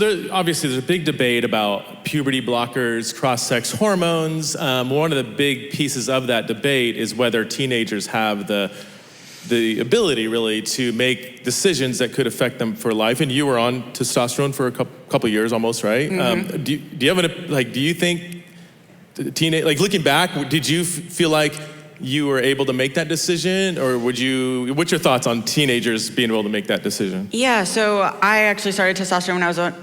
Obviously, there's a big debate about puberty blockers, cross-sex hormones. One of the big pieces of that debate is whether teenagers have the ability, really, to make decisions that could affect them for life. And you were on testosterone for a couple years almost, right? Mm-hmm. Do you have do you think looking back, did you feel like you were able to make that decision, or what's your thoughts on teenagers being able to make that decision? Yeah, so I actually started testosterone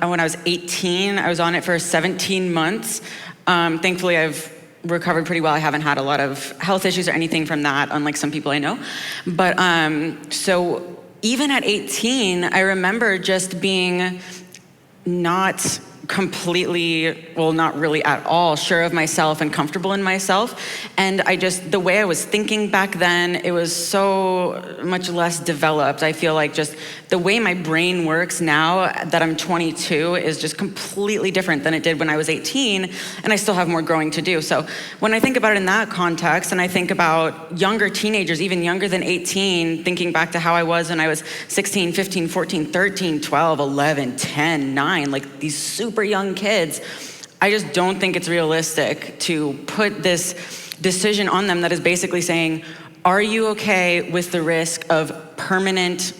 when I was 18. I was on it for 17 months. Thankfully, I've recovered pretty well. I haven't had a lot of health issues or anything from that, unlike some people I know. But so even at 18, I remember just being not completely, well, not really at all sure of myself and comfortable in myself. And the way I was thinking back then, it was so much less developed. I feel like just the way my brain works now that I'm 22 is just completely different than it did when I was 18, and I still have more growing to do. So when I think about it in that context, and I think about younger teenagers, even younger than 18, thinking back to how I was when I was 16, 15, 14, 13, 12, 11, 10, 9, like these super young kids, I just don't think it's realistic to put this decision on them that is basically saying, are you okay with the risk of permanent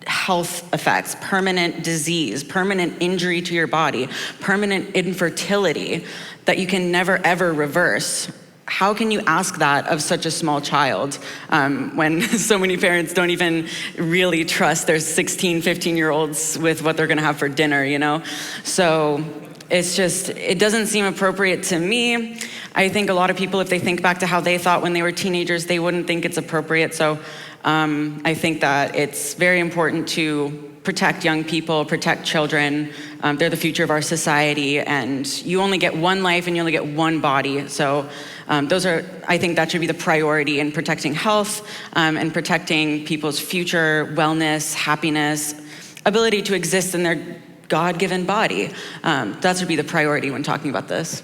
health effects, permanent disease, permanent injury to your body, permanent infertility that you can never ever reverse? How can you ask that of such a small child when so many parents don't even really trust their 16, 15-year-olds with what they're gonna have for dinner, you know? So it doesn't seem appropriate to me. I think a lot of people, if they think back to how they thought when they were teenagers, they wouldn't think it's appropriate. So I think that it's very important to protect young people, protect children. They're the future of our society, and you only get one life and you only get one body. So I think that should be the priority in protecting health and protecting people's future wellness, happiness, ability to exist in their God-given body. That should be the priority when talking about this.